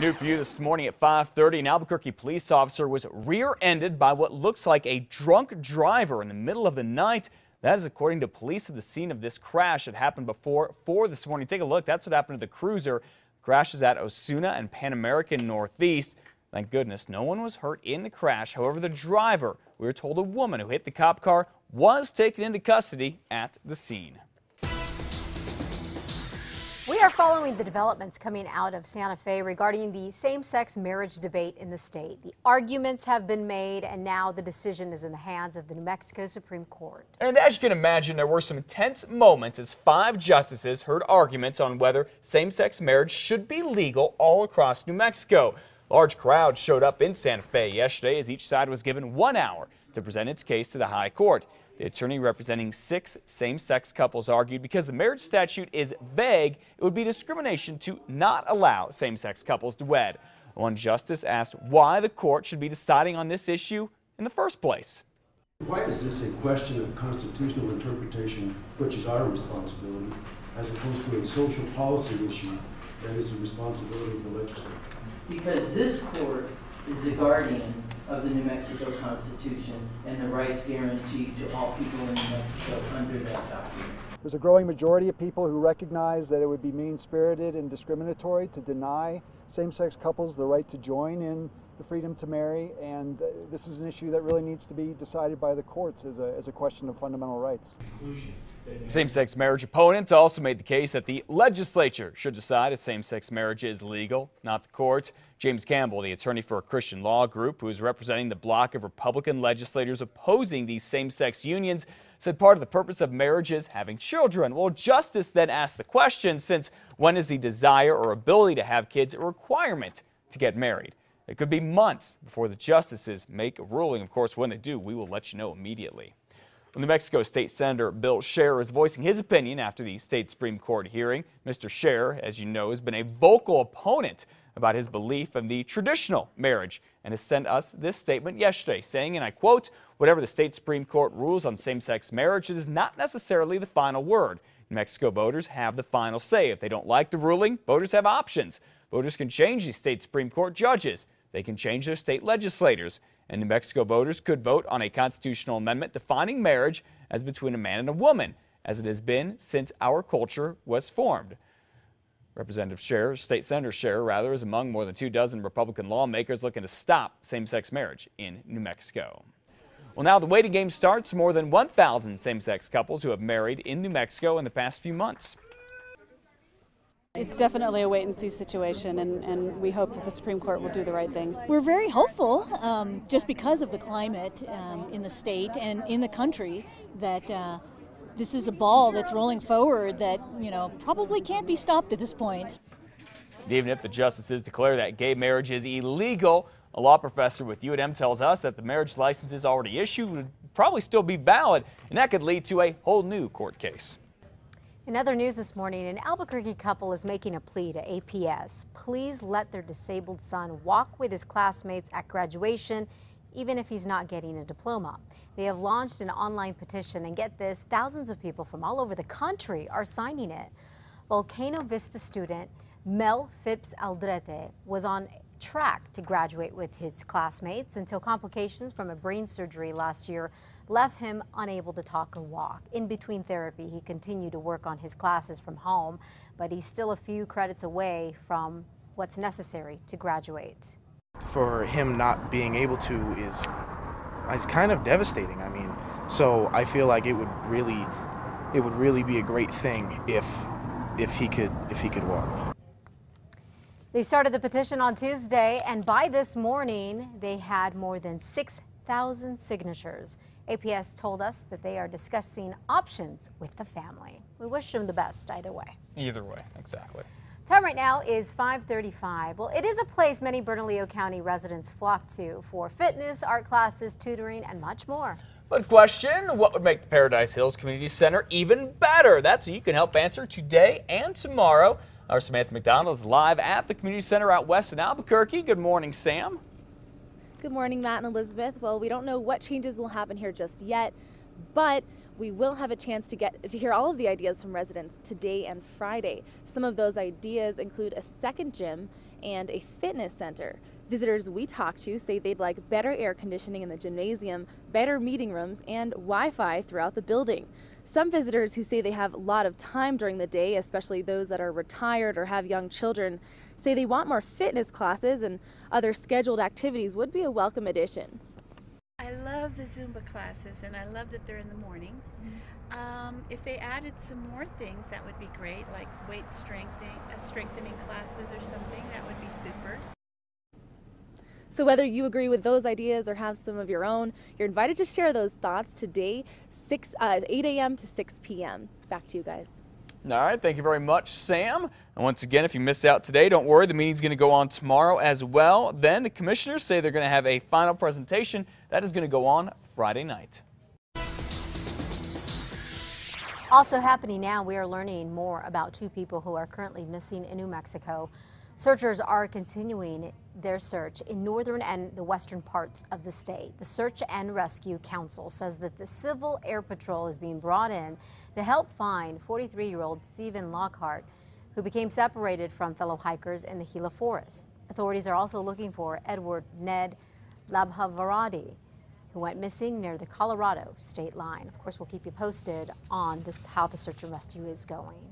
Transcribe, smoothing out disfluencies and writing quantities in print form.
New for you this morning at 5:30, an Albuquerque police officer was rear-ended by what looks like a drunk driver in the middle of the night. That is according to police at the scene of this crash. It happened before 4 this morning. Take a look. That's what happened to the cruiser. Crash is at Osuna and Pan American Northeast. Thank goodness no one was hurt in the crash. However, the driver, we were told a woman who hit the cop car, was taken into custody at the scene. We are following the developments coming out of Santa Fe regarding the same-sex marriage debate in the state. The arguments have been made, and now the decision is in the hands of the New Mexico Supreme Court. And as you can imagine, there were some tense moments as 5 justices heard arguments on whether same-sex marriage should be legal all across New Mexico. Large crowds showed up in Santa Fe yesterday as each side was given 1 hour to present its case to the high court. The attorney representing 6 same-sex couples argued because the marriage statute is vague, it would be discrimination to not allow same-sex couples to wed. One justice asked why the court should be deciding on this issue in the first place. Why is this a question of constitutional interpretation, which is our responsibility, as opposed to a social policy issue that is the responsibility of the legislature? Because this court is the guardian of the New Mexico Constitution and the rights guaranteed to all people in New Mexico under that document. There's a growing majority of people who recognize that it would be mean-spirited and discriminatory to deny same-sex couples the right to join in the freedom to marry, and this is an issue that really needs to be decided by the courts as a question of fundamental rights. Same-sex marriage opponents also made the case that the legislature should decide if same-sex marriage is legal, not the courts. James Campbell, the attorney for a Christian law group who is representing the bloc of Republican legislators opposing these same-sex unions, said part of the purpose of marriage is having children. Well, justice then asked the question, since when is the desire or ability to have kids a requirement to get married? It could be months before the justices make a ruling. Of course, when they do, we will let you know immediately. New Mexico State Senator Bill Scher is voicing his opinion after the state Supreme Court hearing. Mr. Scher, as you know, has been a vocal opponent about his belief in the traditional marriage and has sent us this statement yesterday saying, and I quote, "Whatever the state Supreme Court rules on same-sex marriage, it is not necessarily the final word. New Mexico voters have the final say. If they don't like the ruling, voters have options. Voters can change the state Supreme Court judges. They can change their state legislators. And New Mexico voters could vote on a constitutional amendment defining marriage as between a man and a woman, as it has been since our culture was formed." Representative Scher, State Senator Scher, rather, is among more than 24 Republican lawmakers looking to stop same-sex marriage in New Mexico. Well, now the waiting game starts. More than 1,000 same-sex couples who have married in New Mexico in the past few months. It's definitely a wait-and-see situation, and we hope that the Supreme Court will do the right thing. We're very hopeful, just because of the climate in the state and in the country, that this is a ball that's rolling forward that, probably can't be stopped at this point. Even if the justices declare that gay marriage is illegal, a law professor with UNM tells us that the marriage licenses already issued would probably still be valid, and that could lead to a whole new court case. In other news this morning, an Albuquerque couple is making a plea to APS. Please let their disabled son walk with his classmates at graduation, even if he's not getting a diploma. They have launched an online petition, and get this, thousands of people from all over the country are signing it. Volcano Vista student Mel Phipps Aldrete was on track to graduate with his classmates until complications from a brain surgery last year left him unable to talk or walk. In between therapy, he continued to work on his classes from home, but he's still a few credits away from what's necessary to graduate. For him not being able to is kind of devastating. So I feel like it would really be a great thing if he could walk. They started the petition on Tuesday, and by this morning, they had more than 6,000 signatures. APS told us that they are discussing options with the family. We wish them the best either way. Either way, exactly. Time right now is 5:35. Well, it is a place many Bernalillo County residents flock to for fitness, art classes, tutoring, and much more. But question, what would make the Paradise Hills Community Center even better? That's what you can help answer today and tomorrow. Our Samantha McDonald is live at the Community Center out west in Albuquerque. Good morning, Sam. Good morning, Matt and Elizabeth. Well, we don't know what changes will happen here just yet, but We will have a chance to hear all of the ideas from residents today and Friday. Some of those ideas include a second gym and a fitness center. Visitors we talked to say they'd like better air conditioning in the gymnasium, better meeting rooms, and Wi-Fi throughout the building. Some visitors who say they have a lot of time during the day, especially those that are retired or have young children, say they want more fitness classes and other scheduled activities would be a welcome addition. I love the Zumba classes, and I love that they're in the morning. If they added some more things, that would be great, like weight strengthening classes or something. That would be super. So whether you agree with those ideas or have some of your own, you're invited to share those thoughts today, 8 a.m. to 6 p.m. Back to you guys. All right, thank you very much, Sam. And once again, if you miss out today, don't worry, the meeting's going to go on tomorrow as well. Then the commissioners say they're going to have a final presentation that is going to go on Friday night. Also happening now, we are learning more about 2 people who are currently missing in New Mexico. Searchers are continuing their search in northern and the western parts of the state. The Search and Rescue Council says that the Civil Air Patrol is being brought in to help find 43-year-old Stephen Lockhart, who became separated from fellow hikers in the Gila Forest. Authorities are also looking for Edward Ned Labhavaradi, who went missing near the Colorado state line. Of course, we'll keep you posted on how the search and rescue is going.